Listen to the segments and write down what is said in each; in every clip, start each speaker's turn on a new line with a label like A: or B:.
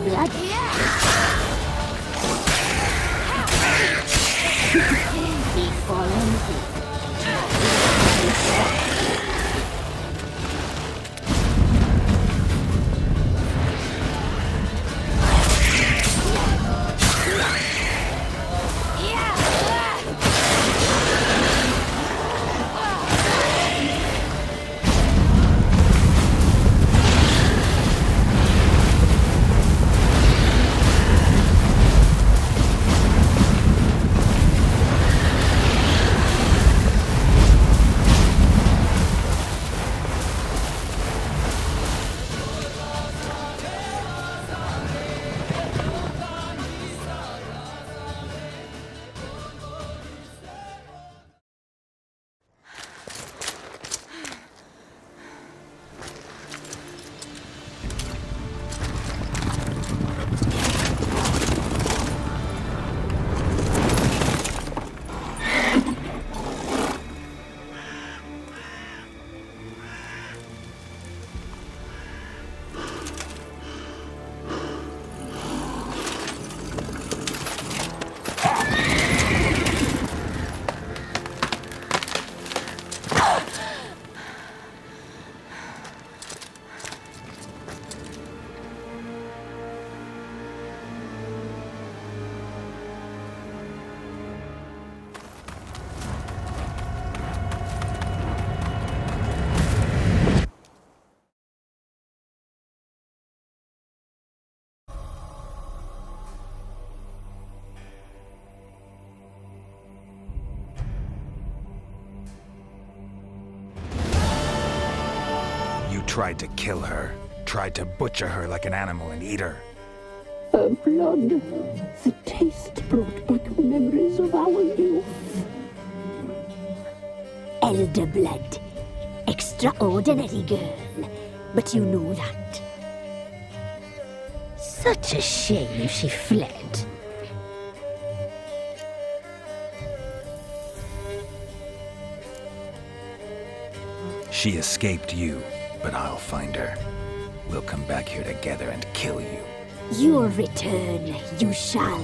A: blood. Be fallen.
B: Tried to kill her. Tried to butcher her like an animal and eat her.
C: Her blood. The taste brought back memories of our youth.
A: Elder blood. Extraordinary girl. But you know that. Such a shame she fled.
B: She escaped you. But I'll find her. We'll come back here together and kill you.
A: Your return, you shall.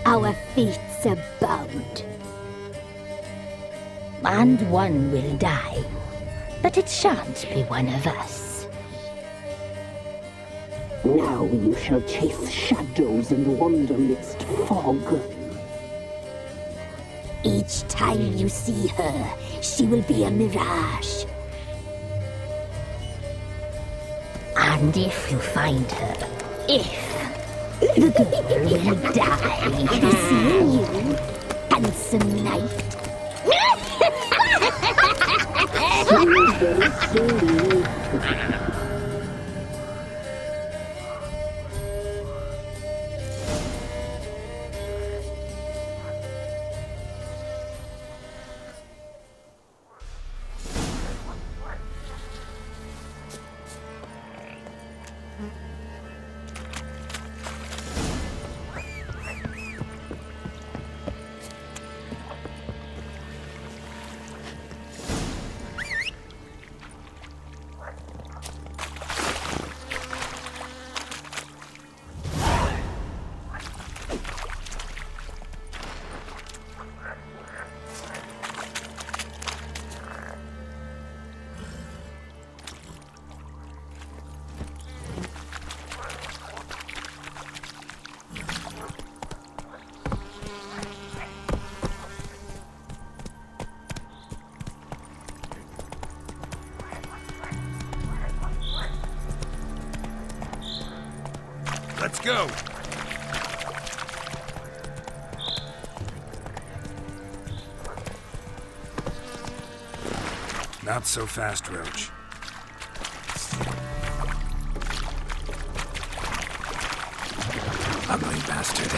A: Our fates are bound. And one will die. But it shan't be one of us.
C: Now you shall chase shadows and wander midst fog.
A: Each time you see her, she will be a mirage. And if you find her, the girl will die. Seeing you, handsome knight.
B: Let's go! Not so fast, Roach. Ugly bastard.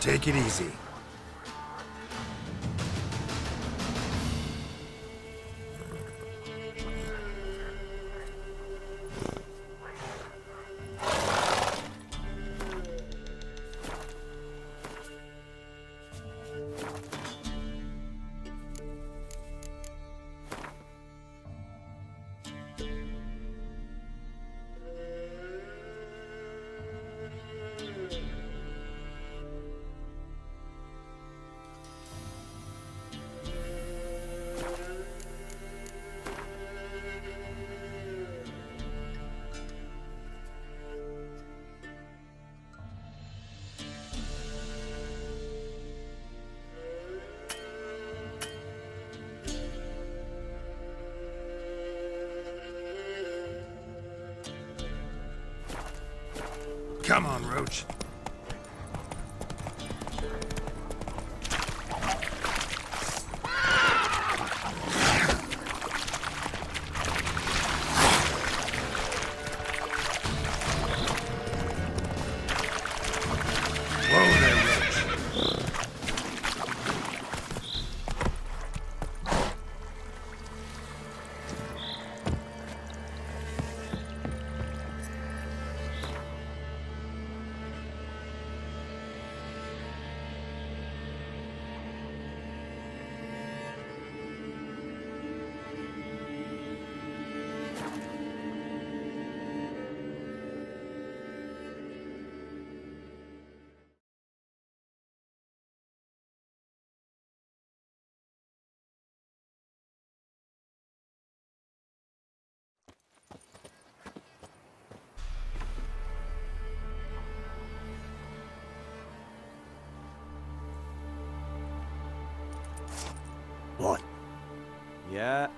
B: Take it easy. Come on, Roach.
D: What?
E: Yeah.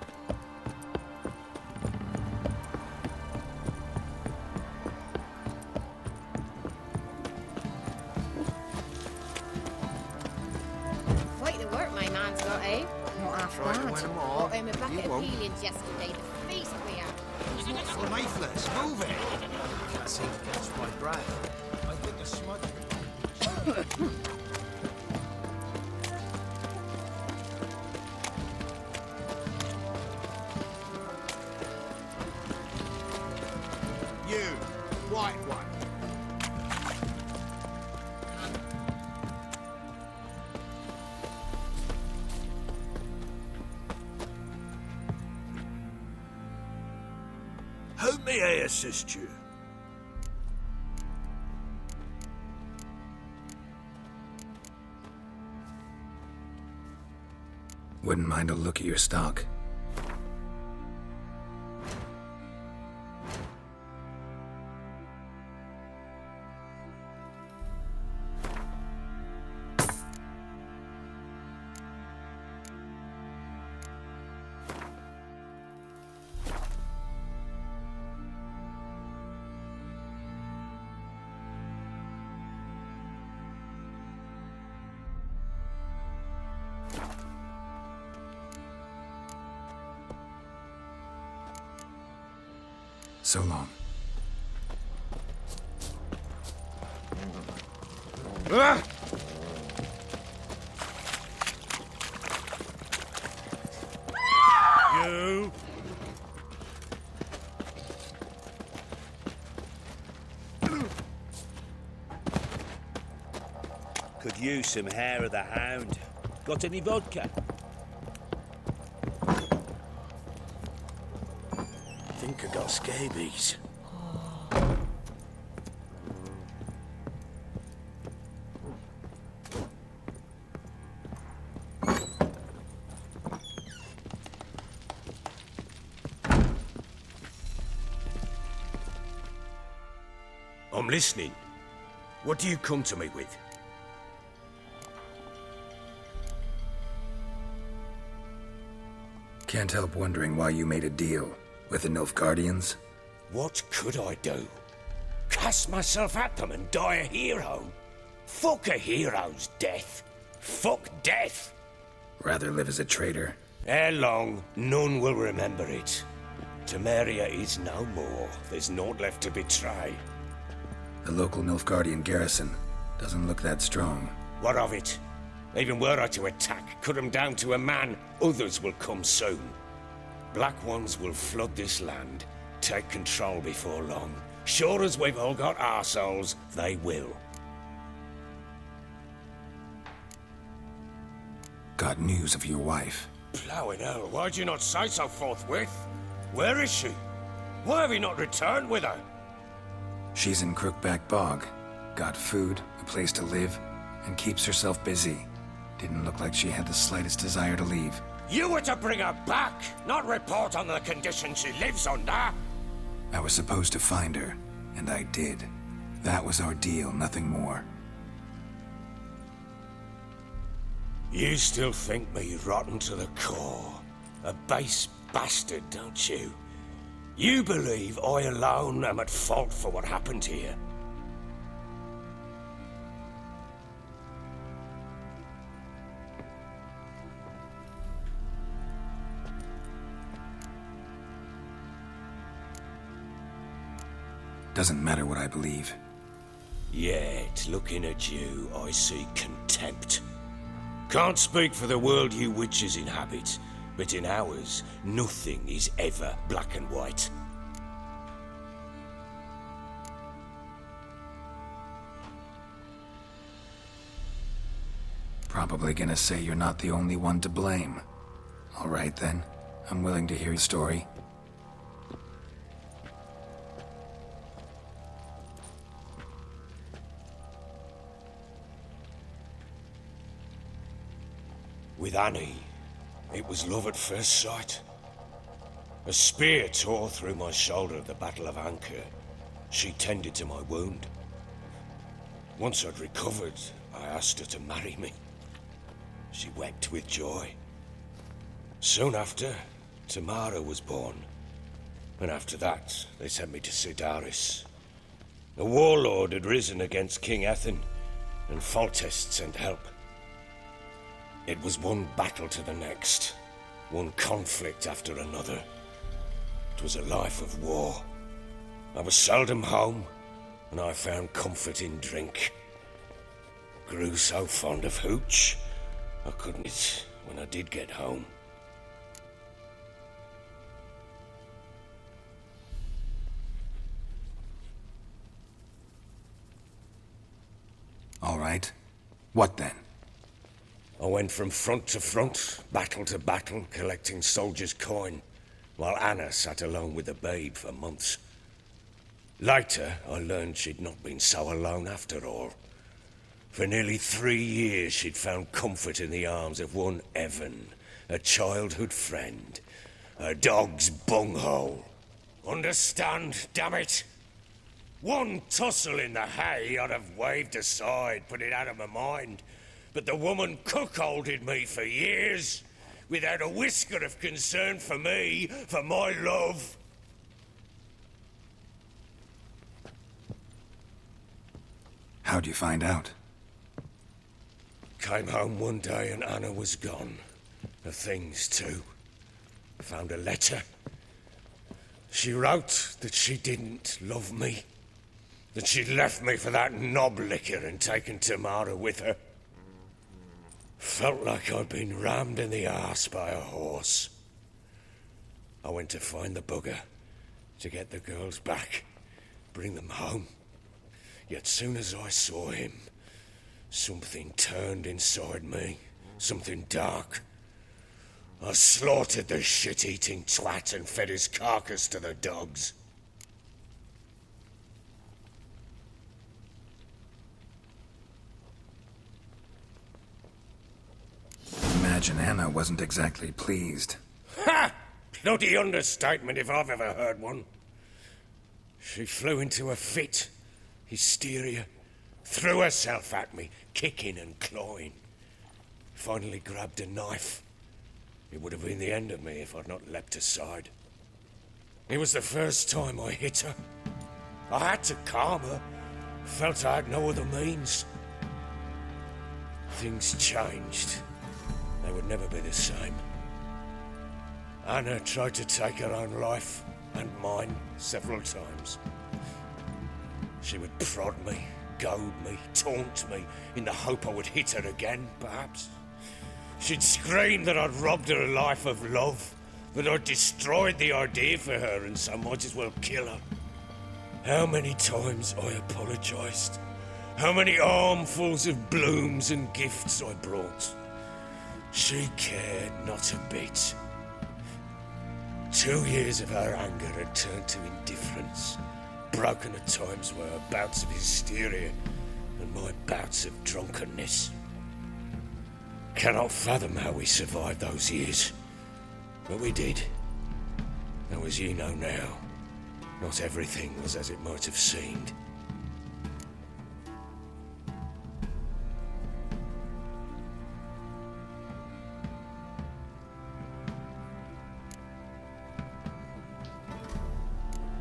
F: Quite the work my man's got, eh? Not half
D: Tried to
F: bad.
D: win 'em all.
F: Got him a bucket
D: You
F: of
D: won't.
F: peelings yesterday. The feast we had.
D: Well, Mayflies, move it! Can't seem to catch my breath. I think the smudge... You, white one.
G: How may I assist you?
B: Wouldn't mind a look at your stock. So long.
G: You!
H: Could use some hair of the hound. Got any vodka?
G: Think I got scabies. I'm listening. What do you come to me with?
B: Can't help wondering why you made a deal with the Nilfgaardians.
G: What could I do? Cast myself at them and die a hero? Fuck a hero's death. Fuck death.
B: Rather live as a traitor.
G: Ere long, none will remember it. Temeria is no more. There's naught left to betray.
B: The local Nilfgaardian garrison doesn't look that strong.
G: What of it? Even were I to attack, cut 'em down to a man, others will come soon. Black Ones will flood this land, take control before long. Sure as we've all got arseholes, they will.
B: Got news of your wife.
G: Plowing hell, why'd you not say so forthwith? Where is she? Why have you not returned with her?
B: She's in Crookback Bog. Got food, a place to live, and keeps herself busy. Didn't look like she had the slightest desire to leave.
G: You were to bring her back, not report on the conditions she lives under.
B: I was supposed to find her, and I did. That was our deal, nothing more.
G: You still think me rotten to the core. A base bastard, don't you? You believe I alone am at fault for what happened here.
B: Doesn't matter what I believe.
G: Yet, looking at you, I see contempt. Can't speak for the world you witches inhabit, but in ours, nothing is ever black and white.
B: Probably gonna say you're not the only one to blame. All right then, I'm willing to hear your story.
G: With Annie, it was love at first sight. A spear tore through my shoulder at the Battle of Anchor. She tended to my wound. Once I'd recovered, I asked her to marry me. She wept with joy. Soon after, Tamara was born. And after that, they sent me to Sidaris. A warlord had risen against King Ethan, and Foltest sent help. It was one battle to the next, one conflict after another. It was a life of war. I was seldom home, and I found comfort in drink. Grew so fond of hooch, I couldn't eat when I did get home.
B: All right. What then?
G: I went from front to front, battle to battle, collecting soldiers' coin, while Anna sat alone with the babe for months. Later, I learned she'd not been so alone after all. For nearly 3 years, she'd found comfort in the arms of one Evan, a childhood friend, a dog's bunghole. Understand, damn it? One tussle in the hay I'd have waved aside, put it out of my mind. But the woman cuckolded me for years, without a whisker of concern for me, for my love.
B: How'd you find out?
G: Came home one day and Anna was gone. Her things too. Found a letter. She wrote that she didn't love me. That she'd left me for that knob licker and taken Tamara with her. Felt like I'd been rammed in the arse by a horse. I went to find the bugger, to get the girls back, bring them home. Yet soon as I saw him, something turned inside me, something dark. I slaughtered the shit-eating twat and fed his carcass to the dogs.
B: Imagine Anna wasn't exactly pleased.
G: Ha! Bloody understatement if I've ever heard one. She flew into a fit, hysteria, threw herself at me, kicking and clawing. Finally grabbed a knife. It would have been the end of me if I'd not leapt aside. It was the first time I hit her. I had to calm her. Felt I had no other means. Things changed. They would never be the same. Anna tried to take her own life, and mine, several times. She would prod me, goad me, taunt me, in the hope I would hit her again, perhaps. She'd scream that I'd robbed her life of love, that I'd destroyed the idea for her, and so might as well kill her. How many times I apologized. How many armfuls of blooms and gifts I brought. She cared not a bit. 2 years of her anger had turned to indifference, broken at times by her bouts of hysteria and my bouts of drunkenness. Cannot fathom how we survived those years, but we did. Though as you know now, not everything was as it might have seemed.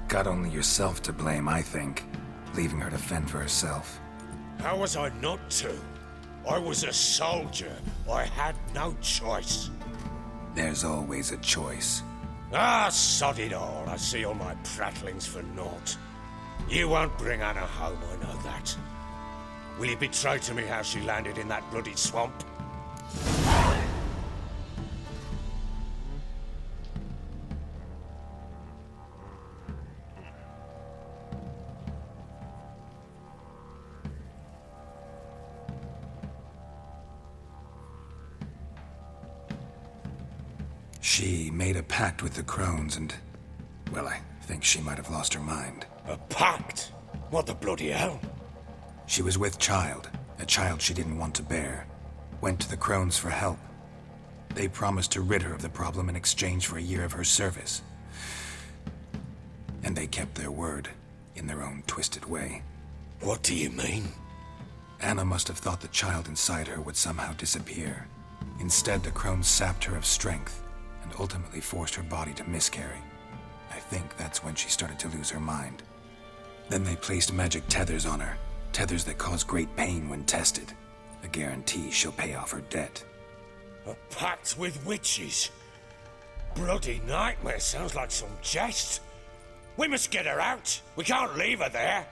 B: Got only yourself to blame, I think. Leaving her to fend for herself.
G: How was I not to? I was a soldier. I had no choice.
B: There's always a choice.
G: Ah, sod it all. I see all my prattlings for naught. You won't bring Anna home, I know that. Will you betray to me how she landed in that bloody swamp?
B: She made a pact with the crones and, well, I think she might have lost her mind.
G: A pact? What the bloody hell?
B: She was with child, a child she didn't want to bear. Went to the crones for help. They promised to rid her of the problem in exchange for a year of her service. And they kept their word, in their own twisted way.
G: What do you mean?
B: Anna must have thought the child inside her would somehow disappear. Instead, the crones sapped her of strength, and ultimately forced her body to miscarry. I think that's when she started to lose her mind. Then they placed magic tethers on her, tethers that cause great pain when tested. A guarantee she'll pay off her debt.
G: A pact with witches? Bloody nightmare, sounds like some jest. We must get her out. We can't leave her there.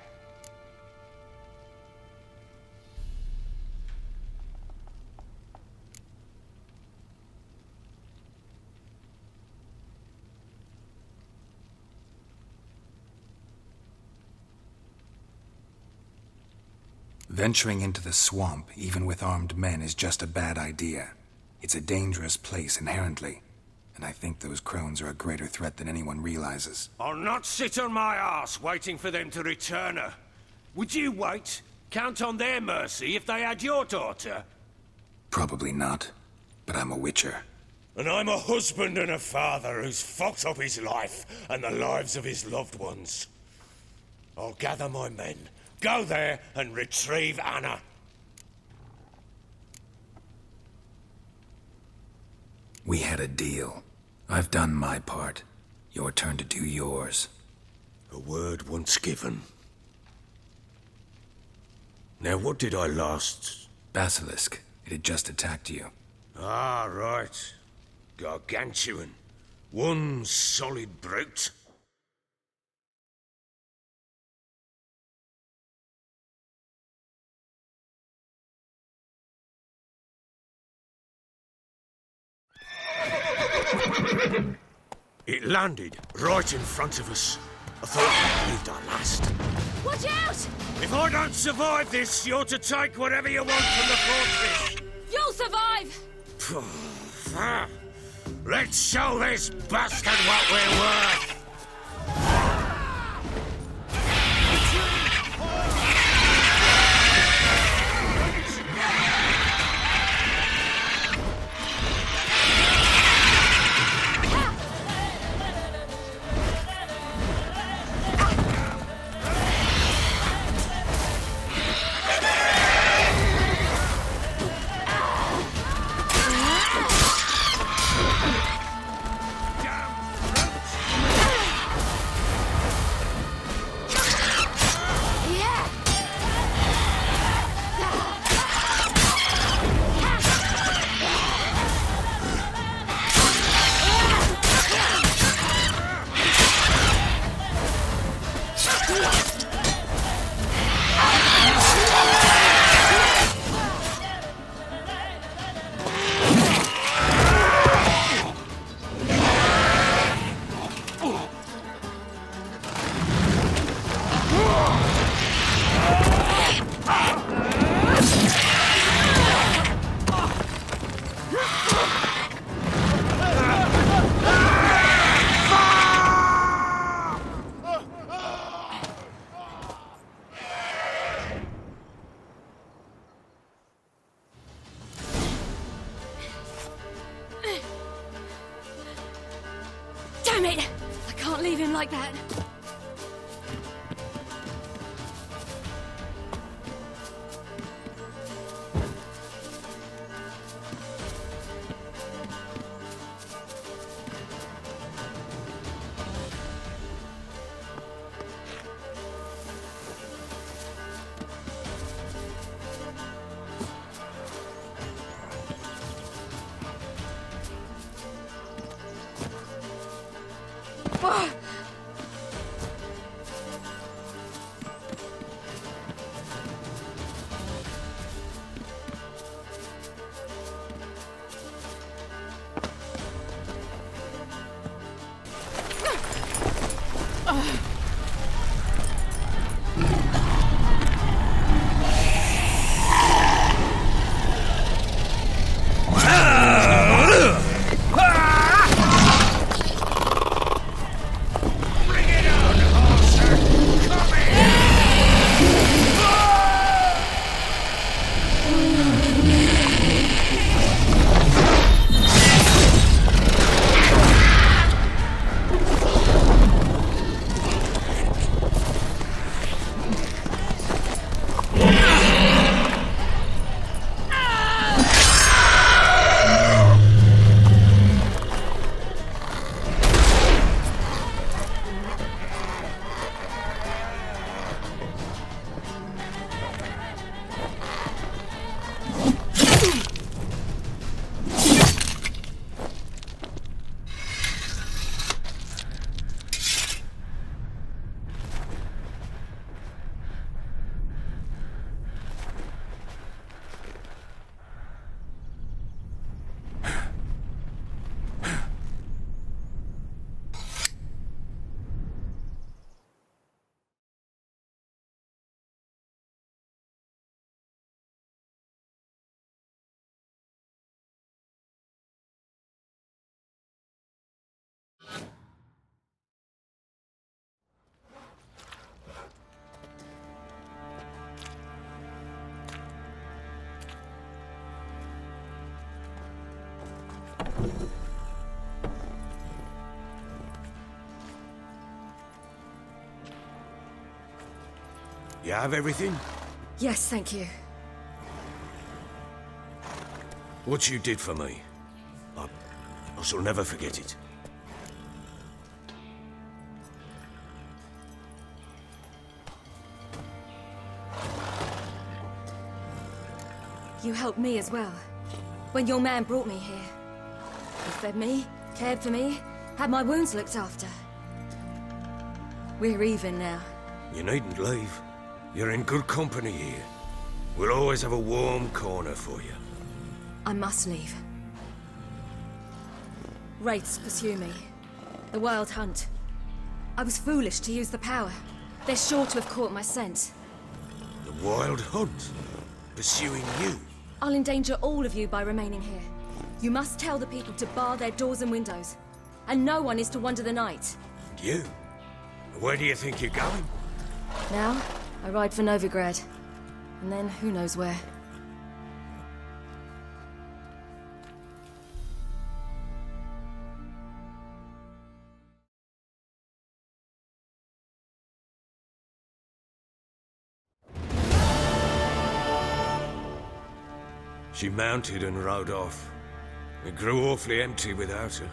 B: Venturing into the swamp, even with armed men, is just a bad idea. It's a dangerous place inherently, and I think those crones are a greater threat than anyone realizes.
G: I'll not sit on my arse waiting for them to return her. Would you wait? Count on their mercy if they had your daughter?
B: Probably not, but I'm a witcher.
G: And I'm a husband and a father who's fucked up his life and the lives of his loved ones. I'll gather my men, go there and retrieve Anna.
B: We had a deal. I've done my part. Your turn to do yours.
G: A word once given. Now, what did I last...
B: Basilisk. It had just attacked you.
G: Ah, right. Gargantuan. One solid brute. It landed right in front of us. I thought we lived our last.
F: Watch out!
G: If I don't survive this, you're to take whatever you want from the fortress.
F: You'll survive!
G: Let's show this bastard what we're worth.
F: Damn it! I can't leave him like that.
G: You have everything?
E: Yes, thank you.
G: What you did for me, I shall never forget it.
E: You helped me as well. When your man brought me here. You fed me, cared for me, had my wounds looked after. We're even now.
G: You needn't leave. You're in good company here. We'll always have a warm corner for you.
E: I must leave. Wraiths pursue me. The Wild Hunt. I was foolish to use the power. They're sure to have caught my scent.
G: The Wild Hunt? Pursuing you?
E: I'll endanger all of you by remaining here. You must tell the people to bar their doors and windows. And no one is to wander the night.
G: And you? Where do you think you're going?
E: Now, I ride for Novigrad. And then who knows where.
G: She mounted and rode off. It grew awfully empty without her.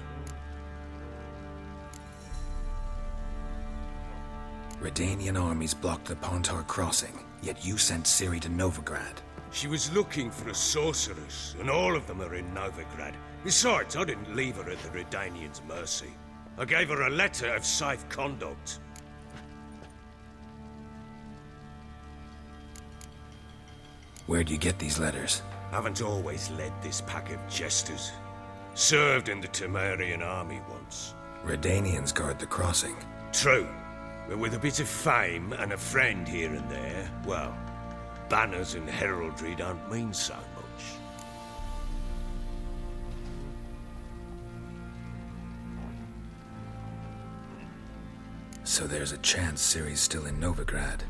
B: Redanian armies blocked the Pontar crossing, yet you sent Ciri to Novigrad.
G: She was looking for a sorceress, and all of them are in Novigrad. Besides, I didn't leave her at the Redanians' mercy. I gave her a letter of safe conduct.
B: Where'd you get these letters?
G: Haven't always led this pack of jesters. Served in the Temerian army once.
B: Redanians guard the crossing.
G: True, but with a bit of fame and a friend here and there, well, banners and heraldry don't mean so much.
B: So there's a chance Ciri's still in Novigrad.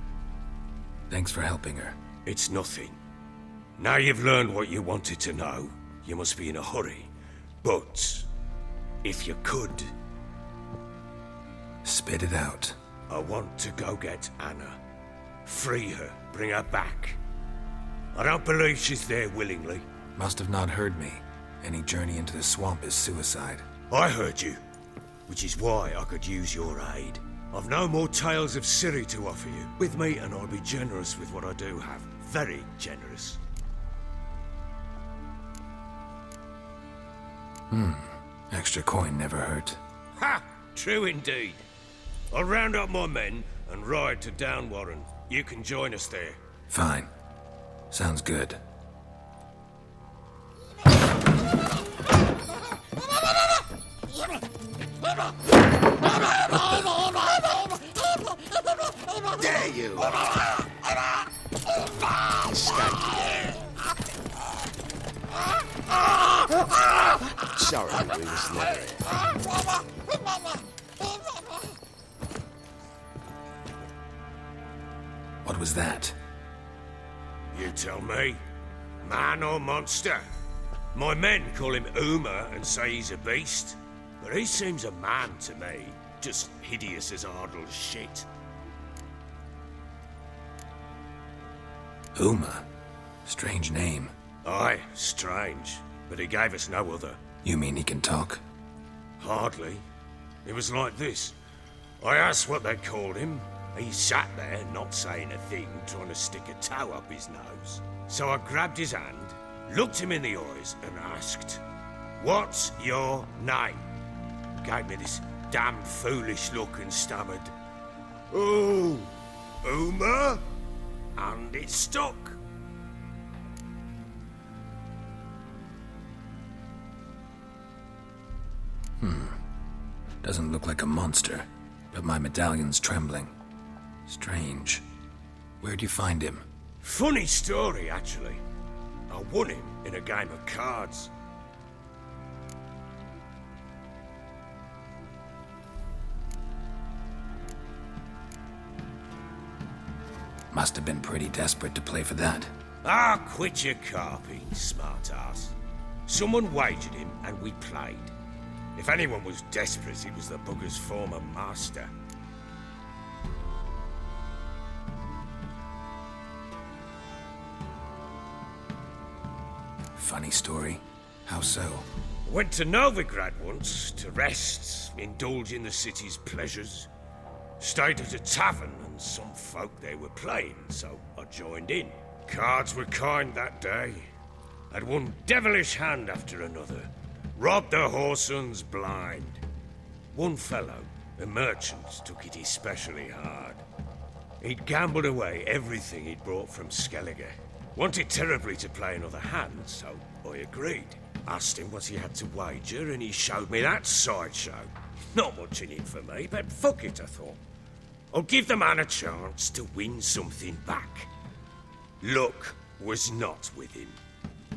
B: Thanks for helping her.
G: It's nothing. Now you've learned what you wanted to know, you must be in a hurry. But, if you could...
B: Spit it out.
G: I want to go get Anna. Free her, bring her back. I don't believe she's there willingly.
B: Must have not heard me. Any journey into the swamp is suicide.
G: I heard you, which is why I could use your aid. I've no more tales of Ciri to offer you. With me, and I'll be generous with what I do have. Very generous.
B: Extra coin never hurt.
G: Ha! True indeed. I'll round up my men and ride to Downwarren. You can join us there.
B: Fine. Sounds good.
D: Dare you! Escape. Sorry, we was never here.
B: What was that?
G: You tell me. Man or monster? My men call him Uma and say he's a beast. But he seems a man to me. Just hideous as Ardle's shit.
B: Uma? Strange name.
G: Aye, strange. But he gave us no other.
B: You mean he can talk?
G: Hardly. It was like this. I asked what they called him. He sat there, not saying a thing, trying to stick a toe up his nose. So I grabbed his hand, looked him in the eyes, and asked, "What's your name?" He gave me this damned foolish look and stammered, "Oh, Uma?" And it stuck.
B: Doesn't look like a monster, but my medallion's trembling. Strange. Where'd you find him?
G: Funny story, actually. I won him in a game of cards.
B: Must have been pretty desperate to play for that.
G: Ah, quit your carping, smart-ass. Someone wagered him, and we played. If anyone was desperate, it was the bugger's former master.
B: Funny story. How so?
G: Went to Novigrad once to rest, indulge in the city's pleasures. Stayed at a tavern and some folk they were playing, so I joined in. Cards were kind that day. Had one devilish hand after another. Robbed the whoresons blind. One fellow, a merchant, took it especially hard. He'd gambled away everything he'd brought from Skellige. Wanted terribly to play another hand, so I agreed. Asked him what he had to wager, and he showed me that sideshow. Not much in it for me, but fuck it, I thought. I'll give the man a chance to win something back. Luck was not with him,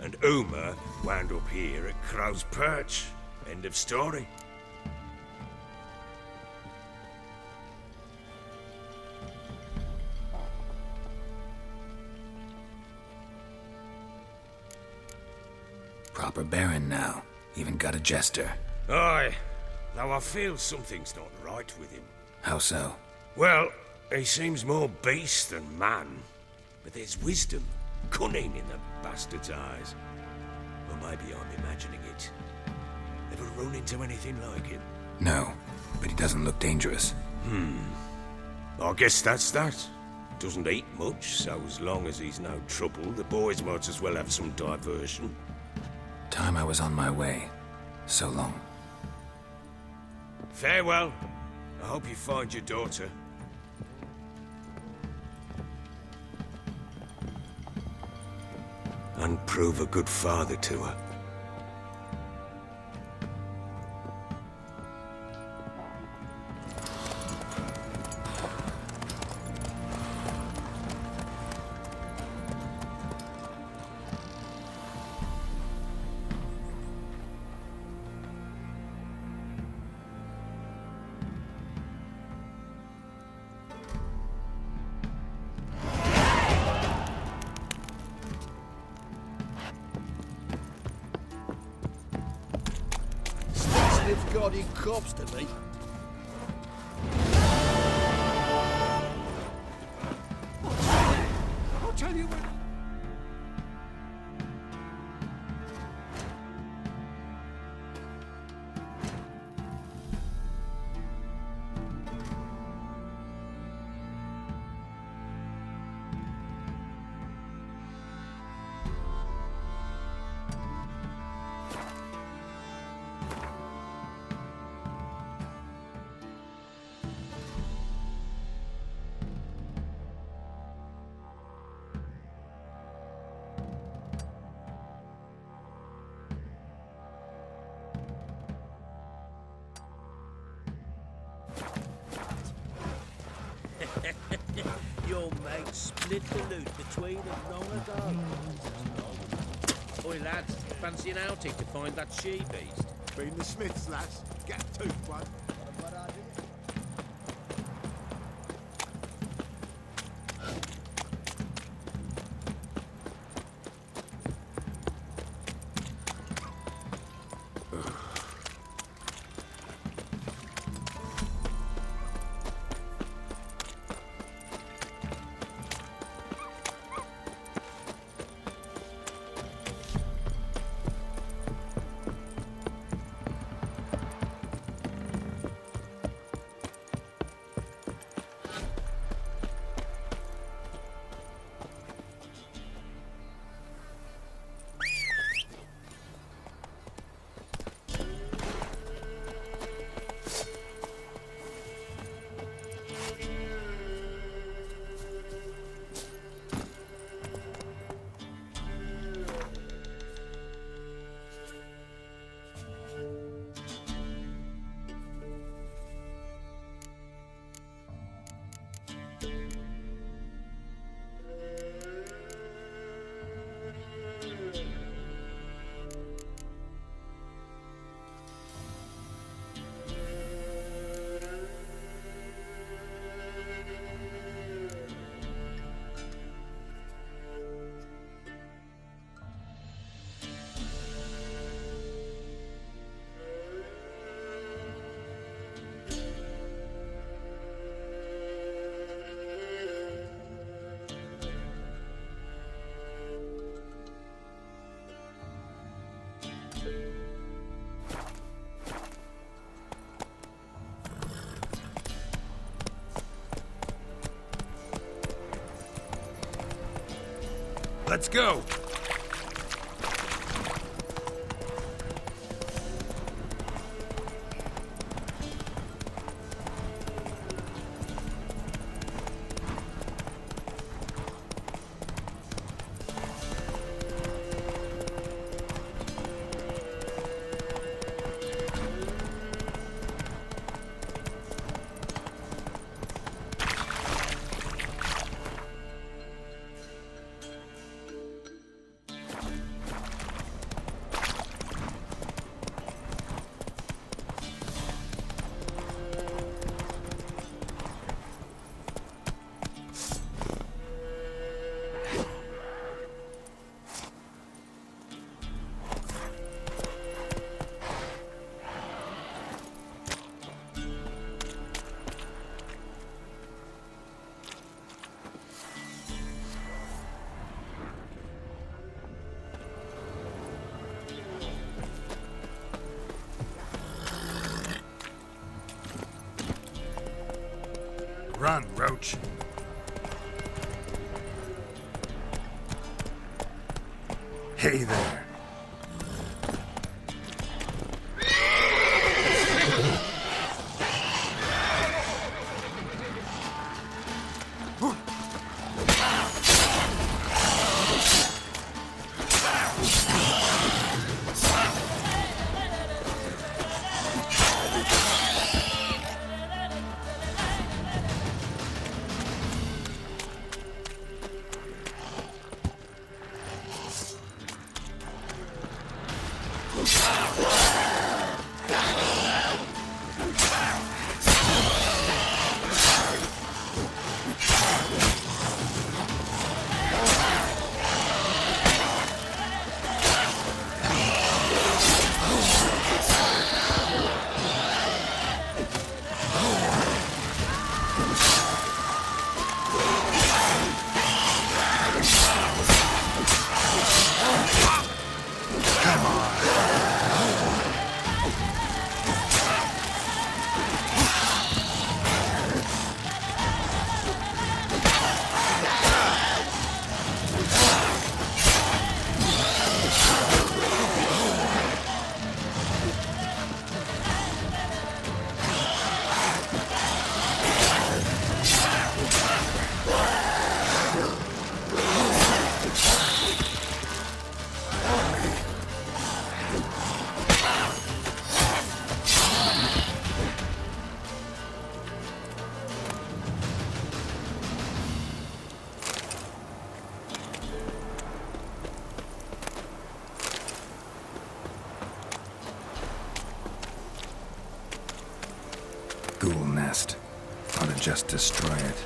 G: and Uma wound up here at Crow's Perch. End of story.
B: Proper baron now. Even got a jester.
G: Aye, though I feel something's not right with him.
B: How so?
G: Well, he seems more beast than man. But there's wisdom, cunning in the bastard's eyes. Or maybe I'm imagining it. Ever run into anything like him?
B: No, but he doesn't look dangerous.
G: I guess that's that. Doesn't eat much, so as long as he's no trouble, the boys might as well have some diversion.
B: Time I was on my way. So long.
G: Farewell. I hope you find your daughter. And prove a good father to her.
D: Sniff guardian corpse to me. I'll tell you when.
H: Your mate split the loot between them long ago. Oi, lads, fancy an outing to find that she-beast?
D: Been the Smiths, lads. Get a tooth one.
B: Let's go! Run, Roach. Hey there. Ghoul nest. Ought to just destroy it.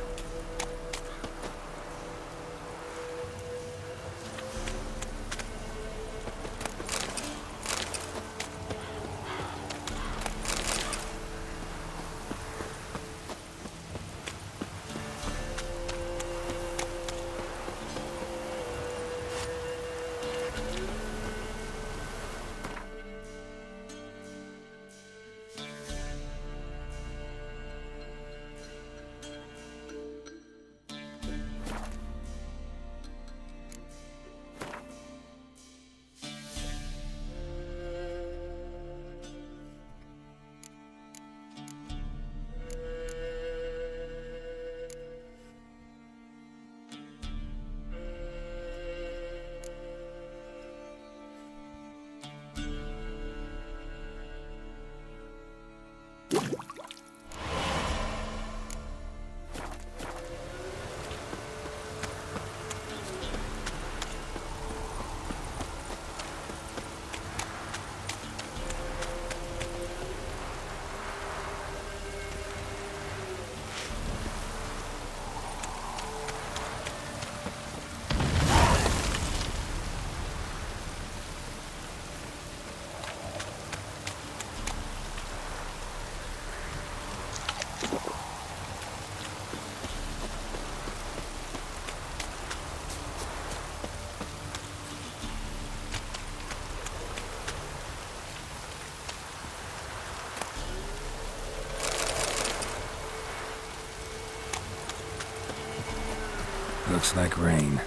B: Looks like rain.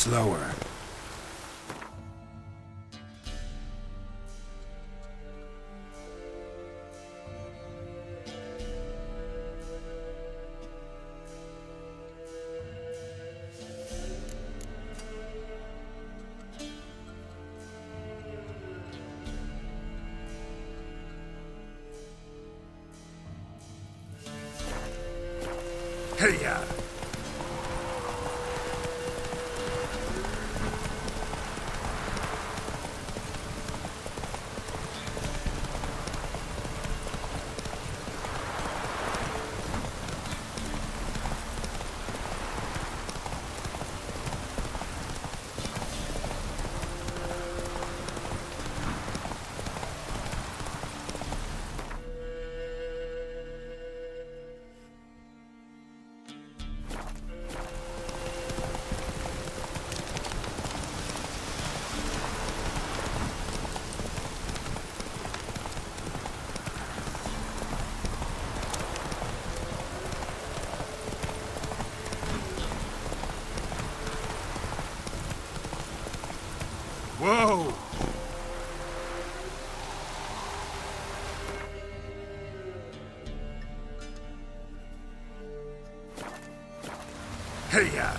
B: Slower. Hey-ya! Whoa! Hey-ya!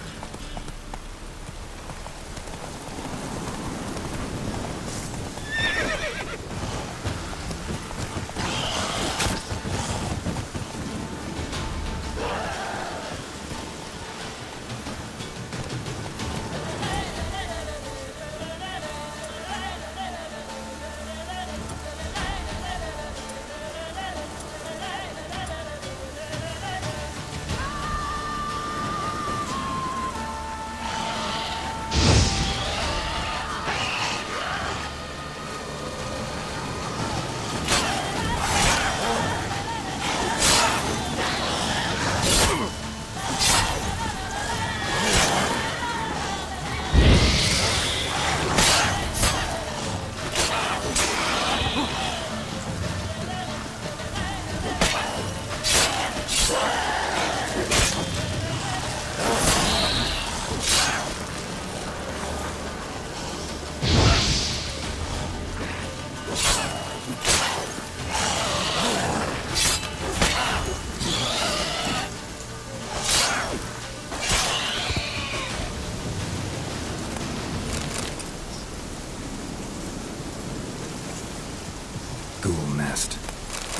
B: Ghoul nest.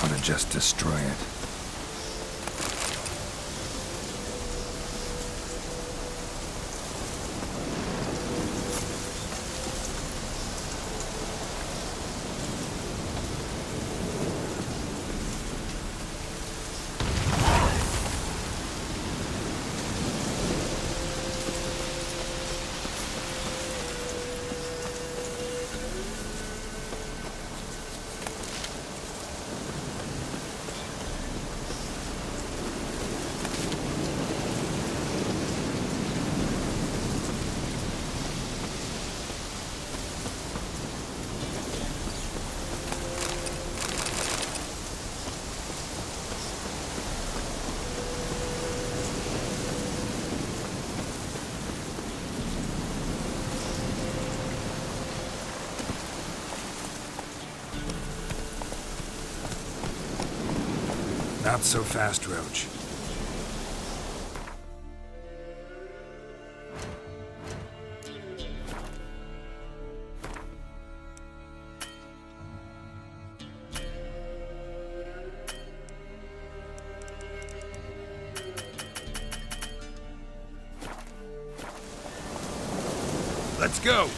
B: Ought to just destroy it. Not so fast, Roach. Let's go!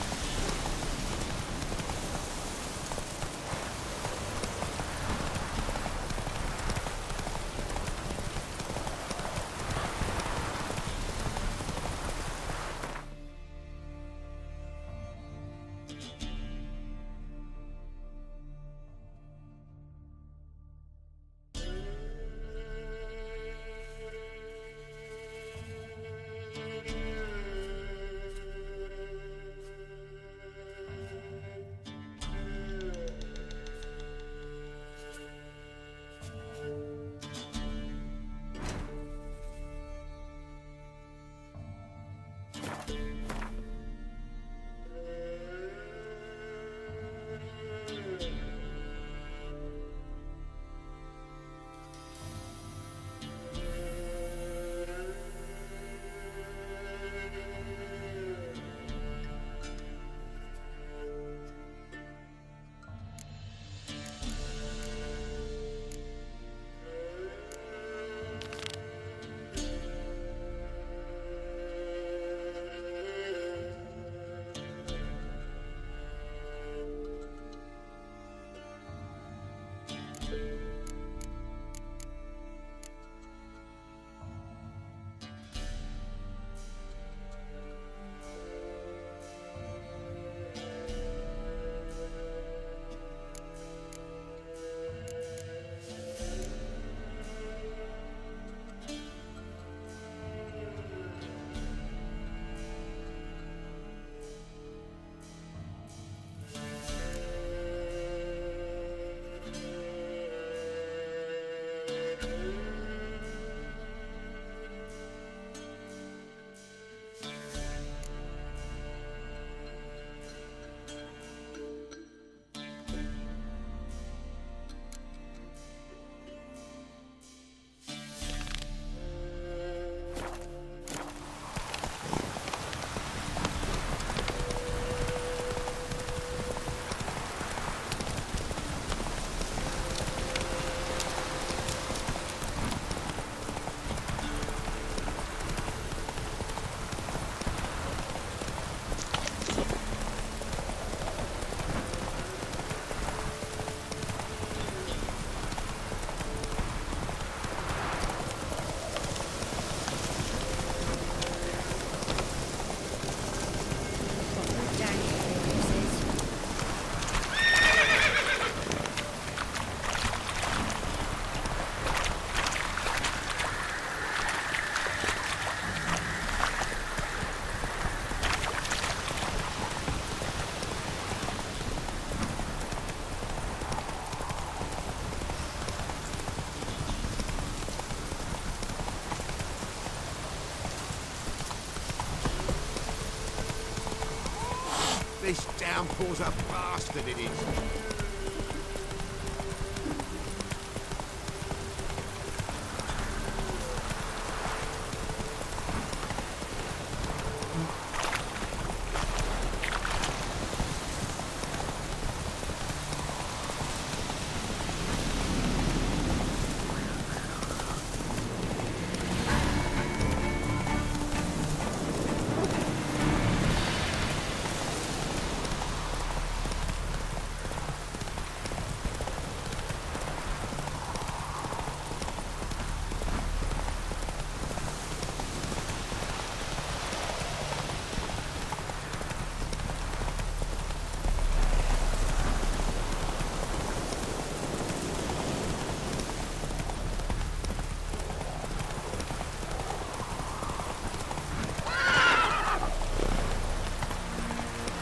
D: This downpour's a bastard, it is.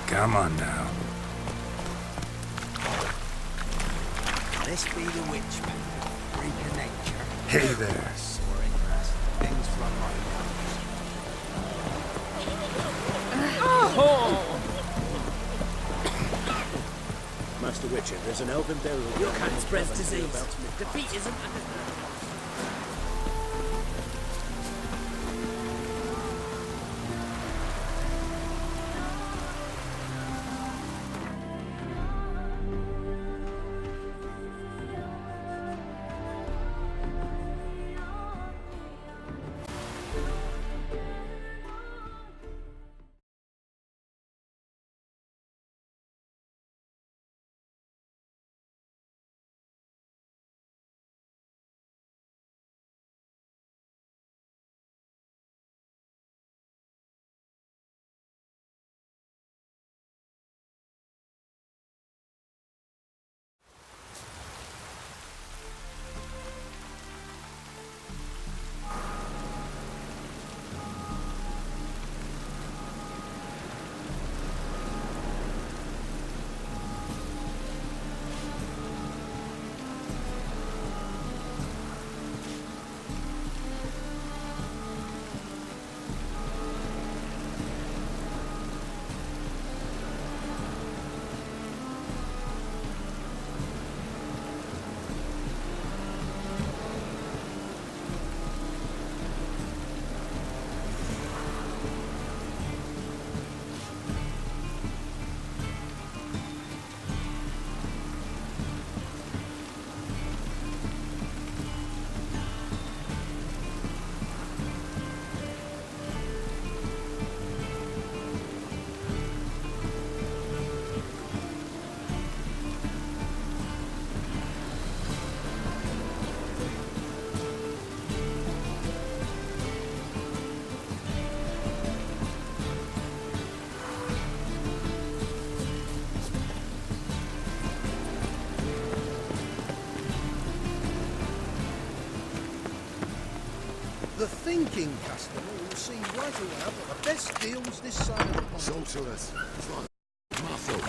B: Come on now.
D: This be the witch, man. Freak of nature.
B: Hey there.
D: Soaring grass. Things from my nose.
H: Master Witcher, there's an elven burial.
I: You can't spread disease. Defeat isn't understood.
D: The thinking customer will see right away I've got the best deals this side of the pond.
J: Sorceress. It's like muscle.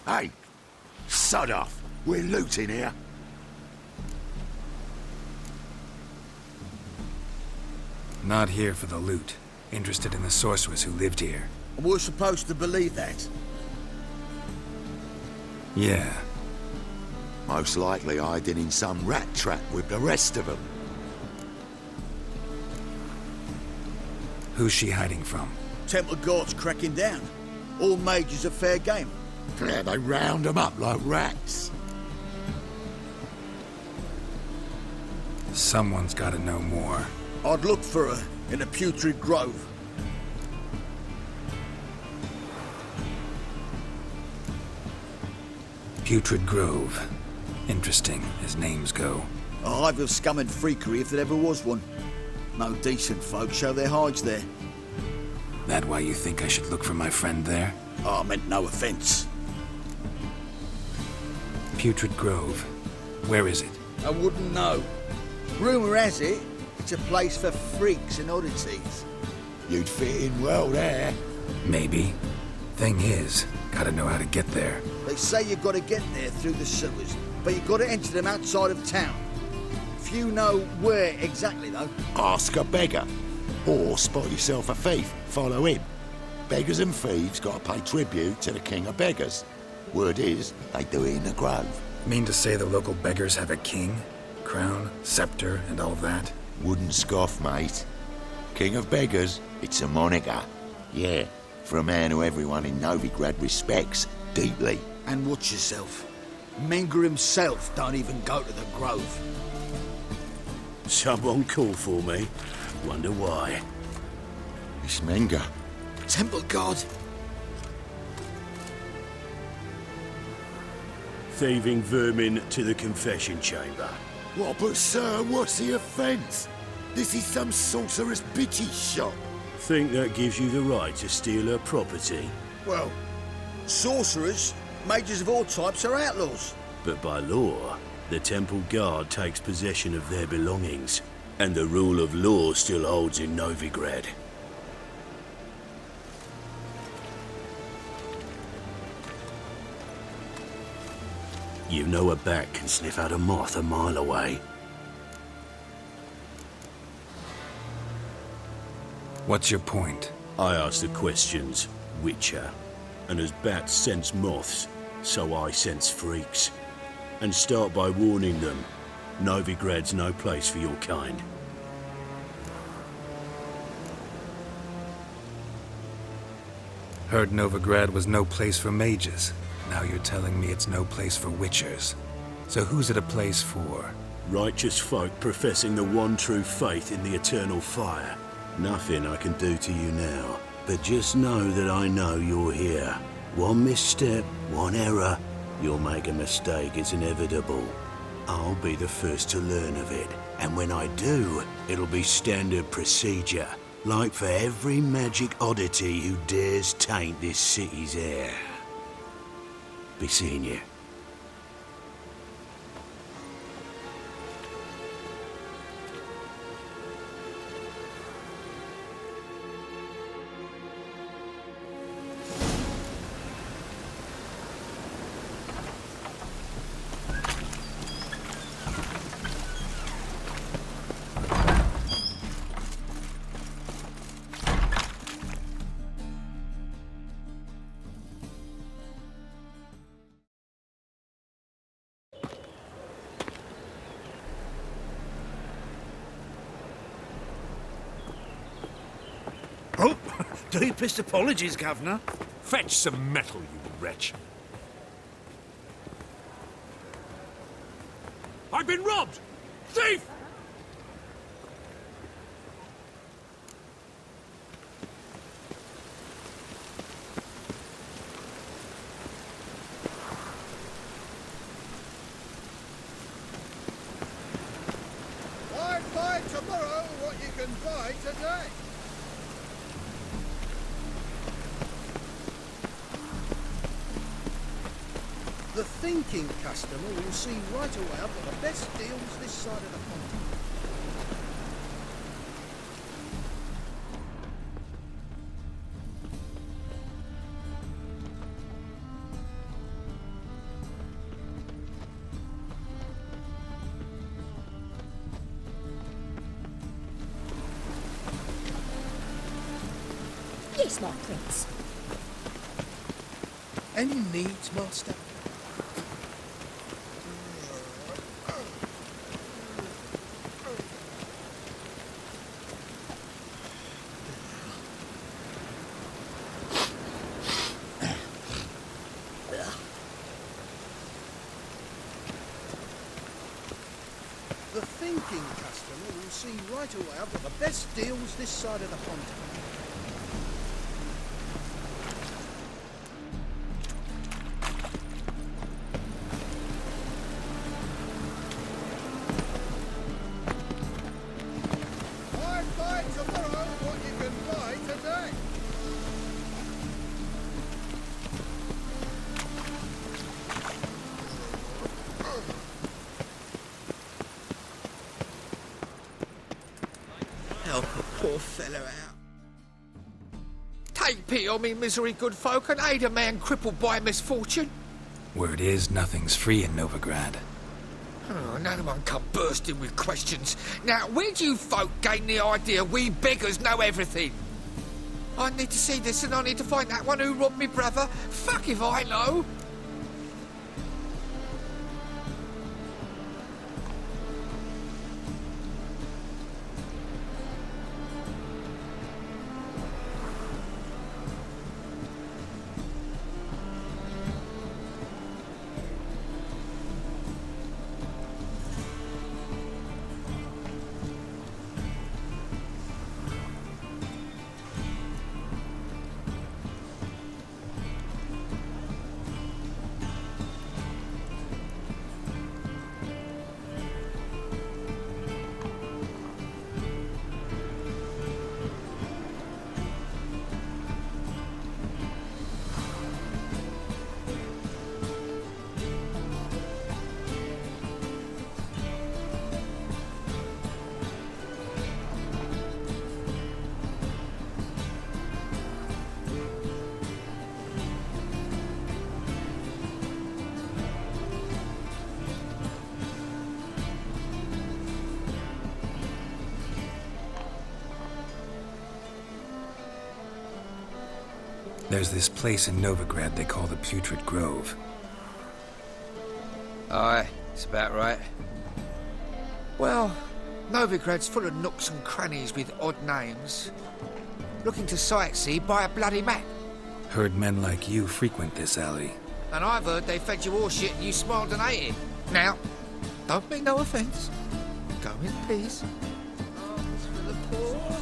J: Hey! Sod off! We're looting here.
B: Not here for the loot. Interested in the sorceress who lived here.
D: And we're supposed to believe that.
B: Yeah.
J: Most likely hiding in some rat trap with the rest of them.
B: Who's she hiding from?
D: Temple Guard's cracking down. All mages are fair game.
J: Yeah, they round them up like rats.
B: Someone's gotta know more.
D: I'd look for her in a putrid grove.
B: Putrid Grove. Interesting, as names go.
D: A hive of scum and freakery if there ever was one. No decent folk show their hides there.
B: That why you think I should look for my friend there?
D: Oh, I meant no offence.
B: Putrid Grove. Where is it?
D: I wouldn't know. Rumour has it, it's a place for freaks and oddities.
J: You'd fit in well there.
B: Maybe. Thing is, gotta know how to get there.
D: They say you've got to get there through the sewers, but you've got to enter them outside of town. Few know where exactly, though.
J: Ask a beggar. Or spot yourself a thief, follow him. Beggars and thieves gotta pay tribute to the king of beggars. Word is, they do it in the grove.
B: Mean to say the local beggars have a king? Crown, scepter, and all that?
J: Wouldn't scoff, mate. King of beggars, it's a moniker. Yeah, for a man who everyone in Novigrad respects deeply.
D: And watch yourself. Menger himself don't even go to the grove.
H: Someone called for me. Wonder why.
J: It's Menger.
D: Temple God.
H: Thieving vermin to the confession chamber.
J: What, but sir, what's the offence? This is some sorceress bitch's shop.
H: Think that gives you the right to steal her property?
D: Well, sorcerers, mages of all types are outlaws.
H: But by law, the temple guard takes possession of their belongings, and the rule of law still holds in Novigrad. You know a bat can sniff out a moth a mile away.
B: What's your point?
H: I ask the questions, Witcher. And as bats sense moths, so I sense freaks. And start by warning them, Novigrad's no place for your kind.
B: Heard Novigrad was no place for mages. Now you're telling me it's no place for witchers. So who's it a place for?
H: Righteous folk professing the one true faith in the eternal fire. Nothing I can do to you now, but just know that I know you're here. One misstep, one error, you'll make a mistake, it's inevitable. I'll be the first to learn of it, and when I do, it'll be standard procedure, like for every magic oddity who dares taint this city's air. Be seeing you.
I: Oh, deepest apologies, Governor. Fetch some metal, you wretch. I've been robbed! Thief!
D: Why buy tomorrow what you can buy today? The thinking customer will see right away I've got the best deals this side of the pond.
A: Yes, my prince.
D: Any needs, master? The thinking customer will see right away I've got the best deals this side of the pond. Why buy tomorrow what you can buy today? Help a poor fellow out.
K: Take pity on me, misery, good folk, and aid a man crippled by misfortune.
B: Word is, nothing's free in Novigrad.
K: Oh, none of them come bursting with questions. Now, where do you folk gain the idea we beggars know everything? I need to see this and I need to find that one who robbed me brother. Fuck if I know.
B: There's this place in Novigrad they call the Putrid Grove.
K: Aye, it's about right. Well, Novigrad's full of nooks and crannies with odd names. Looking to sightsee, buy a bloody map.
B: Heard men like you frequent this alley.
K: And I've heard they fed you all shit and you smiled and ate it. Now, don't mean no offence. Go in, please. Arms for the poor.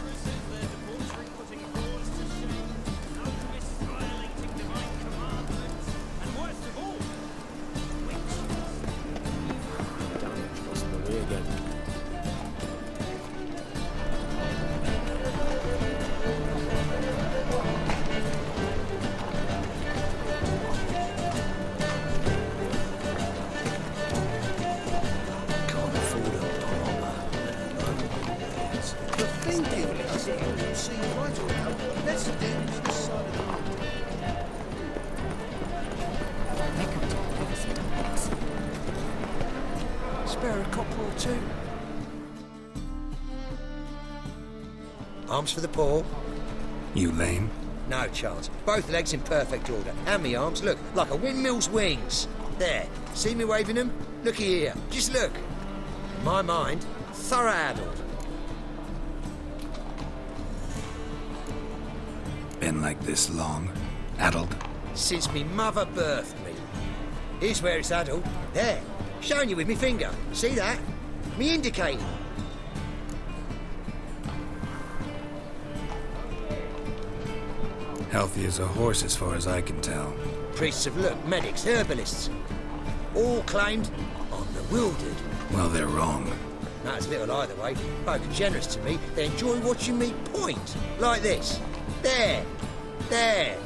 D: Spare a copper or two.
L: Arms for the poor.
B: You lame?
L: No chance. Both legs in perfect order. And me arms, look, like a windmill's wings. There. See me waving them? Looky here. Just look. In my mind, thorough addled.
B: Been like this long? Addled?
L: Since me mother birthed me. Here's where it's addled. There. Showing you with me finger. See that? Me indicating.
B: Healthy as a horse as far as I can tell.
L: Priests of look, medics, herbalists. All claimed I'm bewildered.
B: Well, they're wrong.
L: Matters little either way. Folk are generous to me. They enjoy watching me point. Like this. There. There.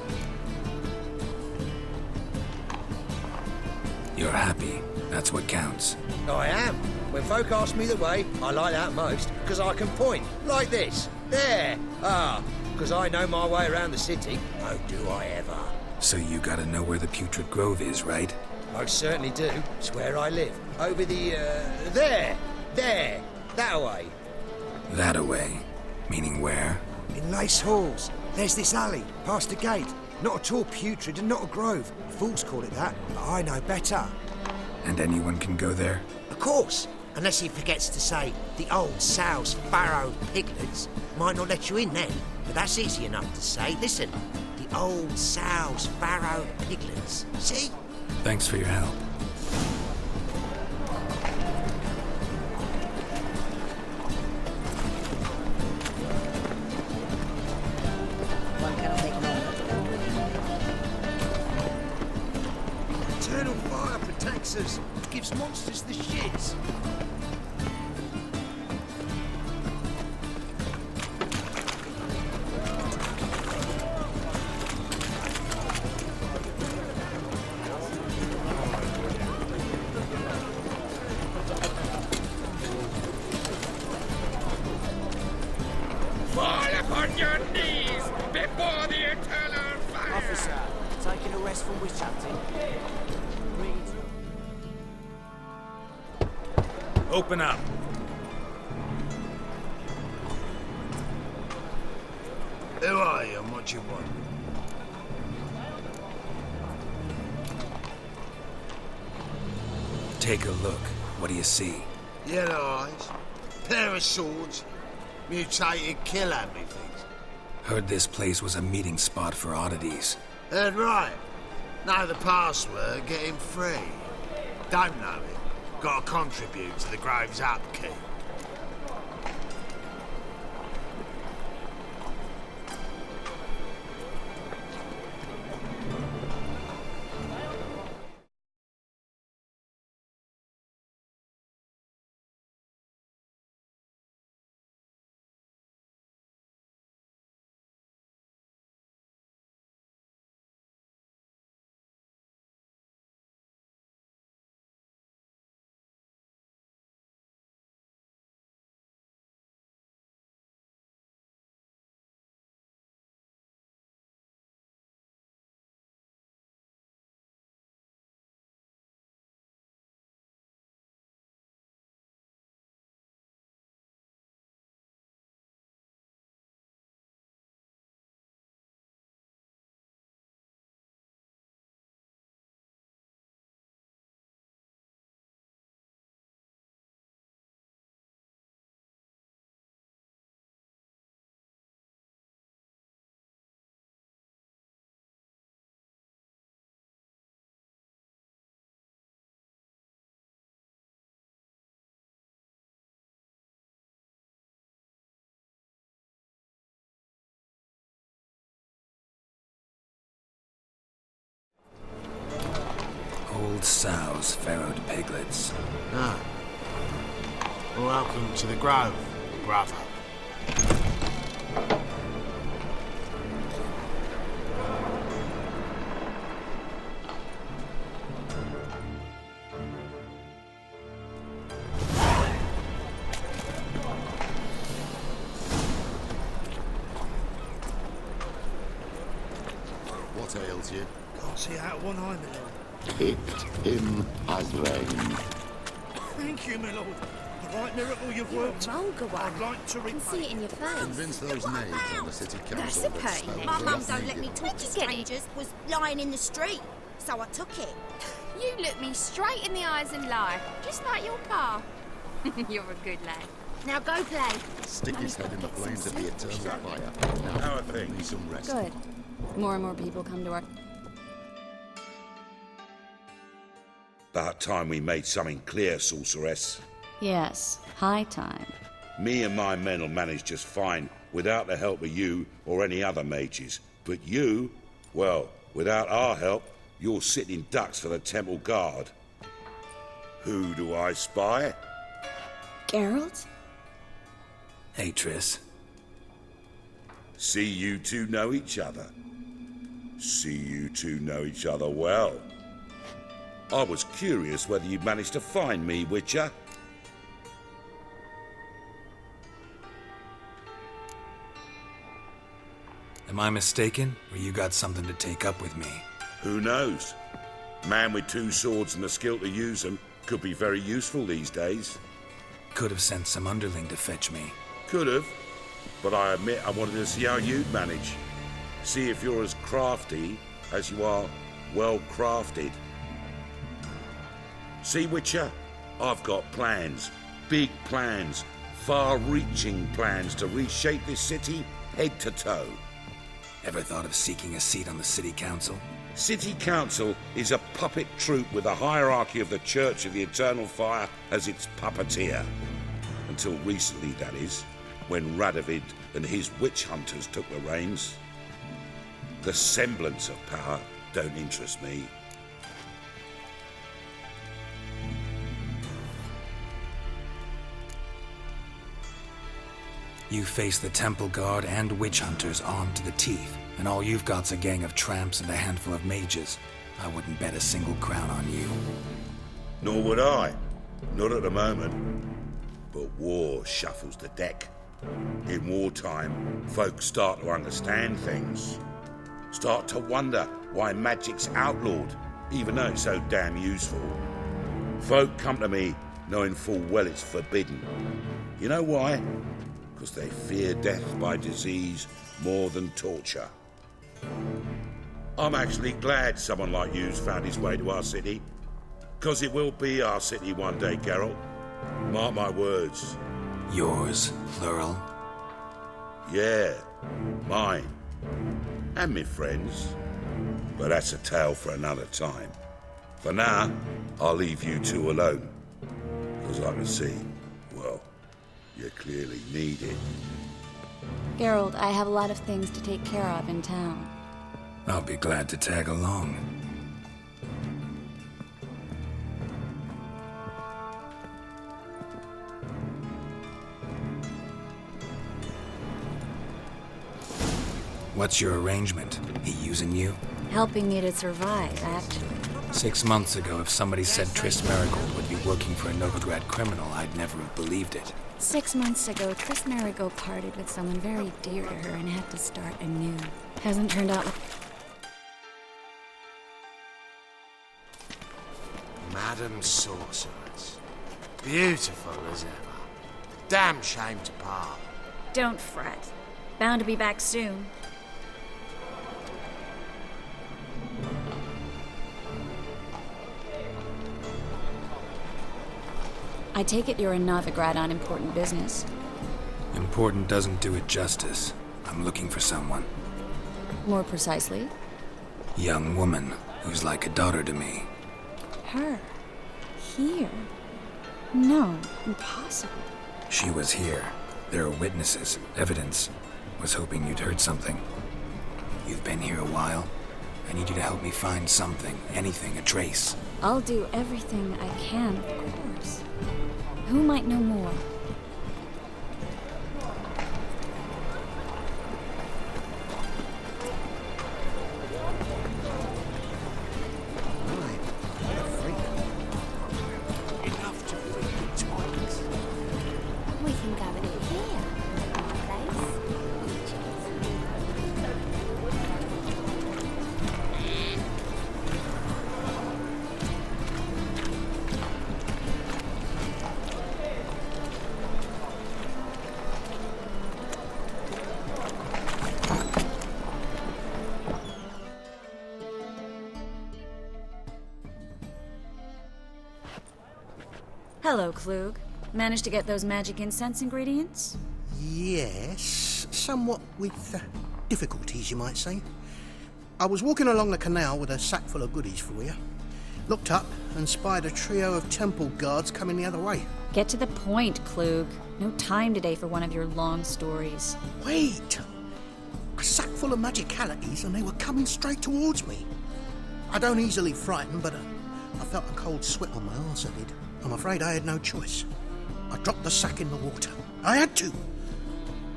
B: You're happy. That's what counts.
L: I am. When folk ask me the way, I like that most, because I can point. Like this. There. Ah. Because I know my way around the city. Oh, do I ever.
B: So you gotta know where the Putrid Grove is, right?
L: Most certainly do. It's where I live. Over the, there. There. That way.
B: That away. Meaning where?
D: In Lace Halls. There's this alley, past the gate. Not at all putrid and not a grove. Fools call it that, but I know better.
B: And anyone can go there?
L: Of course. Unless he forgets to say, the old sow's farrowed piglets. Might not let you in then, but that's easy enough to say. Listen, the old sow's farrowed piglets. See?
B: Thanks for your help.
D: Eternal fire protects us. Gives monsters the shits.
K: Fall upon your knees before the eternal fire!
M: Officer, taking a rest from witch hunting. Read.
I: Open up.
D: Who are you and what you want?
B: Take a look. What do you see?
D: Yellow eyes, pair of swords, mutated killer things.
B: Heard this place was a meeting spot for oddities.
D: Heard right. Know the password, get him free. Don't know it. Gotta contribute to the Grove's upkeep.
B: Old sows, farrowed piglets.
D: Ah. Welcome to the Grove, brother.
J: What ails you?
I: Can't see out of one eye, my lord.
J: Picked him as rain.
I: Thank you, my lord. A right miracle you've worked.
F: Vulgar one.
I: I'd like to
F: I can see it in your face.
J: Convince those knaves on the city council
F: That's a
J: that
F: pain.
J: slaves
F: My
J: are
F: mum
J: not
F: don't let me
J: needed.
F: talk to strangers. Was lying in the street, so I took it.
M: You look me straight in the eyes and lie, just like your pa. You're a good lad.
F: Now go play.
J: Stick his head in the flames of the eternal fire. Now,
I: How are things?
J: need some rest.
M: Good. More and more people come to our...
N: About time we made something clear, sorceress.
M: Yes, high time.
N: Me and my men will manage just fine without the help of you or any other mages. But you, well, without our help, you're sitting ducks for the temple guard. Who do I spy?
A: Geralt?
B: Hey, Triss.
N: See you two know each other. See you two know each other well. I was curious whether you'd managed to find me, Witcher.
B: Am I mistaken, or you got something to take up with me?
N: Who knows? Man with two swords and the skill to use them could be very useful these days.
B: Could have sent some underling to fetch me.
N: Could have, but I admit I wanted to see how you'd manage. See if you're as crafty as you are well crafted. See, Witcher, I've got plans. Big plans. Far-reaching plans to reshape this city head to toe.
B: Ever thought of seeking a seat on the city council?
N: City Council is a puppet troupe with the hierarchy of the Church of the Eternal Fire as its puppeteer. Until recently, that is, when Radovid and his witch hunters took the reins. The semblance of power don't interest me.
B: You face the Temple Guard and witch hunters armed to the teeth, and all you've got's a gang of tramps and a handful of mages. I wouldn't bet a single crown on you.
N: Nor would I. Not at the moment. But war shuffles the deck. In wartime, folks start to understand things. Start to wonder why magic's outlawed, even though it's so damn useful. Folk come to me knowing full well it's forbidden. You know why? Because they fear death by disease more than torture. I'm actually glad someone like you's found his way to our city. Because it will be our city one day, Geralt. Mark my words.
B: Yours, plural?
N: Yeah, mine. And me friends. But that's a tale for another time. For now, I'll leave you two alone. Because I can see, well, you clearly need it.
O: Geralt, I have a lot of things to take care of in town.
B: I'll be glad to tag along. What's your arrangement? He using you?
O: Helping me to survive, actually.
B: 6 months ago, if somebody said Triss Merigold would be working for a Novigrad criminal, I'd never have believed it.
O: 6 months ago, Triss Merigold parted with someone very dear to her and had to start anew. Hasn't turned out like...
D: Madam Sorceress. Beautiful as ever. Damn shame to part.
O: Don't fret. Bound to be back soon. I take it you're in Novigrad on important business.
B: Important doesn't do it justice. I'm looking for someone.
O: More precisely?
B: Young woman who's like a daughter to me.
O: Her? Here? No, impossible.
B: She was here. There are witnesses, evidence. Was hoping you'd heard something. You've been here a while. I need you to help me find something, anything, a trace.
O: I'll do everything I can, of course. Who might know more?
A: We can go in here.
O: Hello, Klug. Managed to get those magic incense ingredients?
L: Yes, somewhat with difficulties, you might say. I was walking along the canal with a sack full of goodies for you. Looked up and spied a trio of temple guards coming the other way.
O: Get to the point, Klug. No time today for one of your long stories.
L: Wait! A sack full of magicalities and they were coming straight towards me. I don't easily frighten, but I felt a cold sweat on my arse, I did. I'm afraid I had no choice. I dropped the sack in the water. I had to.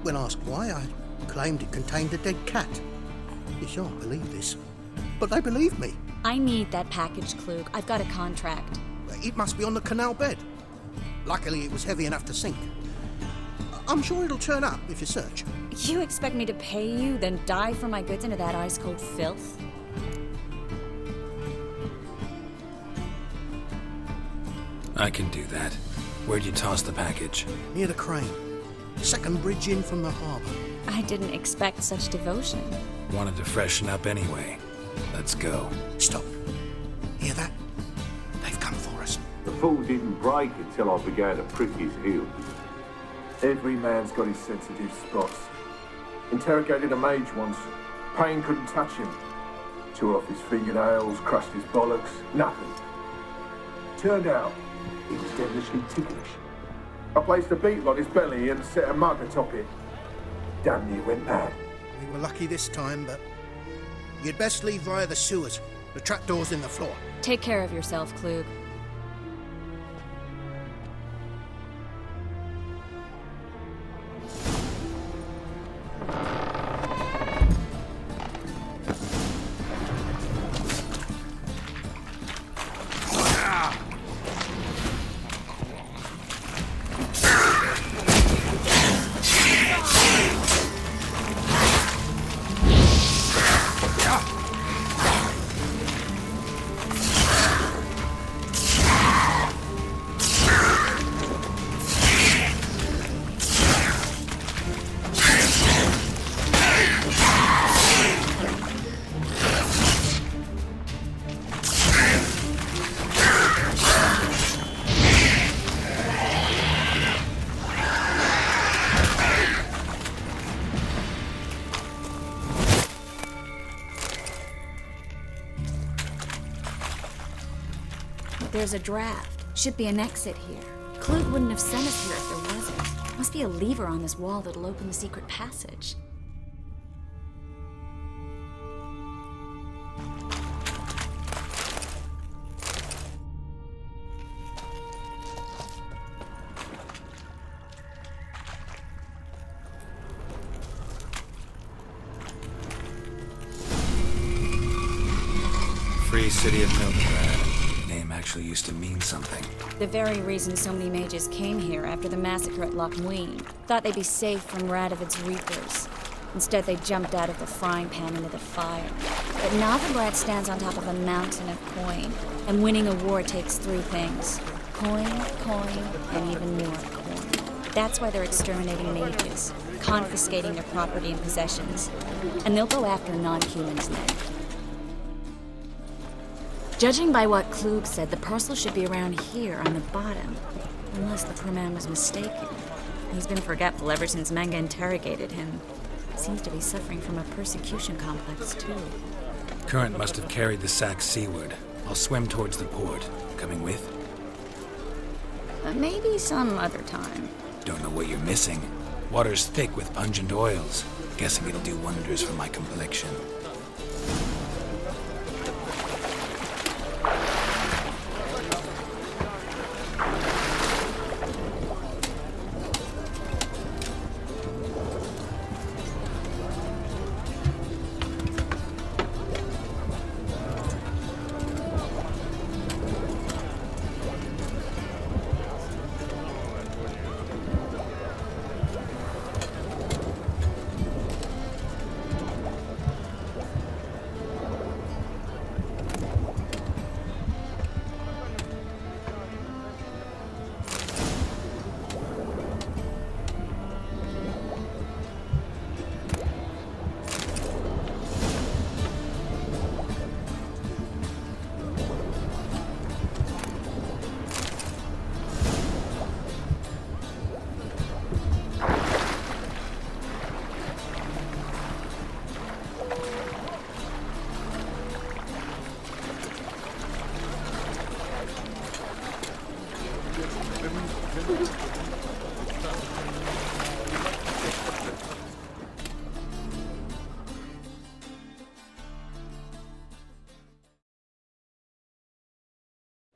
L: When asked why, I claimed it contained a dead cat. You shan't believe this, but they believed me.
O: I need that package, Klug. I've got a contract.
L: It must be on the canal bed. Luckily, it was heavy enough to sink. I'm sure it'll turn up if you search.
O: You expect me to pay you, then dive for my goods into that ice-cold filth?
B: I can do that. Where'd you toss the package?
L: Near the crane. Second bridge in from the harbour.
O: I didn't expect such devotion.
B: Wanted to freshen up anyway. Let's go.
L: Stop. Hear that? They've come for us.
P: The fool didn't break until I began to prick his heels. Every man's got his sensitive spots. Interrogated a mage once. Pain couldn't touch him. Tore off his fingernails, crushed his bollocks. Nothing. Turned out, he was devilishly ticklish. I placed a beetle on his belly and set a mug atop it. Damn near went mad.
L: We were lucky this time, but you'd best leave via the sewers. The trapdoor's in the floor.
O: Take care of yourself, Klug. There's a draft. Should be an exit here. Klug wouldn't have sent us here if there wasn't. Must be a lever on this wall that'll open the secret passage.
B: Free City of Novigrad. Name actually used to mean something.
O: The very reason so many mages came here after the massacre at Loch Muin. Thought they'd be safe from Radovid's reapers. Instead, they jumped out of the frying pan into the fire. But Novigrad stands on top of a mountain of coin, and winning a war takes three things. Coin, and even more coin. That's why they're exterminating mages, confiscating their property and possessions. And they'll go after non-humans next. Judging by what Klug said, the parcel should be around here on the bottom. Unless the poor man was mistaken. He's been forgetful ever since Manga interrogated him. Seems to be suffering from a persecution complex, too.
B: Current must have carried the sack seaward. I'll swim towards the port. Coming with?
O: Maybe some other time.
B: Don't know what you're missing. Water's thick with pungent oils. Guessing it'll do wonders for my complexion.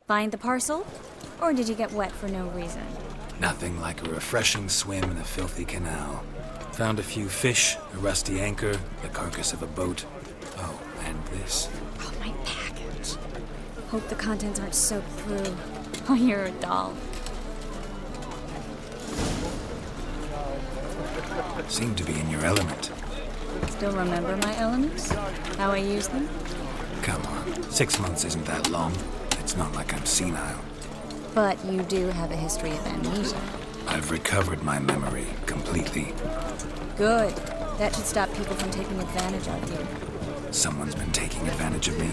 O: Find the parcel? Or did you get wet for no reason?
B: Nothing like a refreshing swim in a filthy canal. Found a few fish, a rusty anchor, the carcass of a boat. Oh, and this.
O: Oh, my package. Hope the contents aren't soaked through. Oh, you're a doll.
B: Seem to be in your element.
O: Still remember my elements? How I use them?
B: Come on, 6 months isn't that long. It's not like I'm senile.
O: But you do have a history of amnesia.
B: I've recovered my memory completely.
O: Good. That should stop people from taking advantage of you.
B: Someone's been taking advantage of me.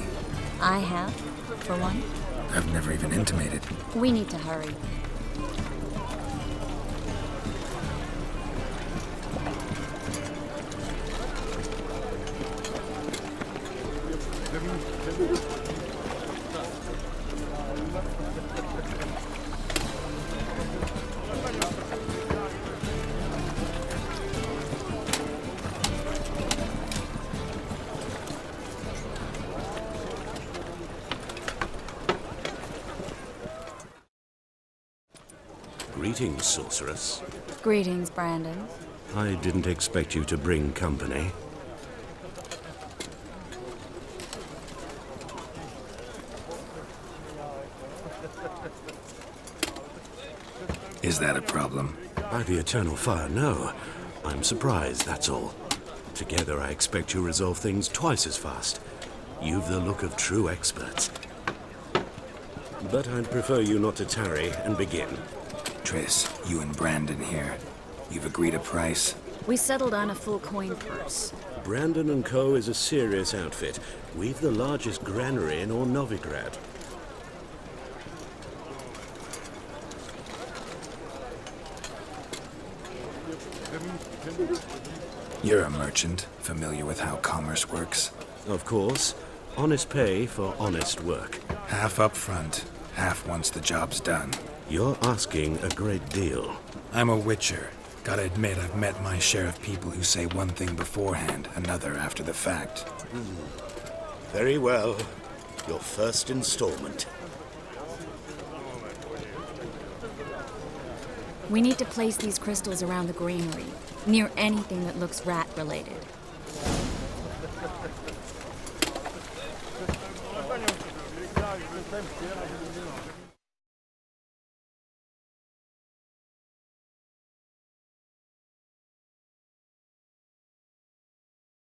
O: I have, for one.
B: I've never even intimated.
O: We need to hurry.
H: Greetings, sorceress.
O: Greetings, Brandon.
H: I didn't expect you to bring company.
B: Is that a problem?
H: By the Eternal Fire, no. I'm surprised, that's all. Together, I expect you resolve things twice as fast. You've the look of true experts. But I'd prefer you not to tarry and begin.
B: Triss, you and Brandon here. You've agreed a price?
O: We settled on a full coin purse.
H: Brandon & Co. is a serious outfit. We've the largest granary in all Novigrad.
B: You're a merchant, familiar with how commerce works?
H: Of course. Honest pay for honest work.
B: Half up front, half once the job's done.
H: You're asking a great deal.
B: I'm a witcher. Gotta admit, I've met my share of people who say one thing beforehand, another after the fact.
H: Very well. Your first installment.
O: We need to place these crystals around the granary, near anything that looks rat-related.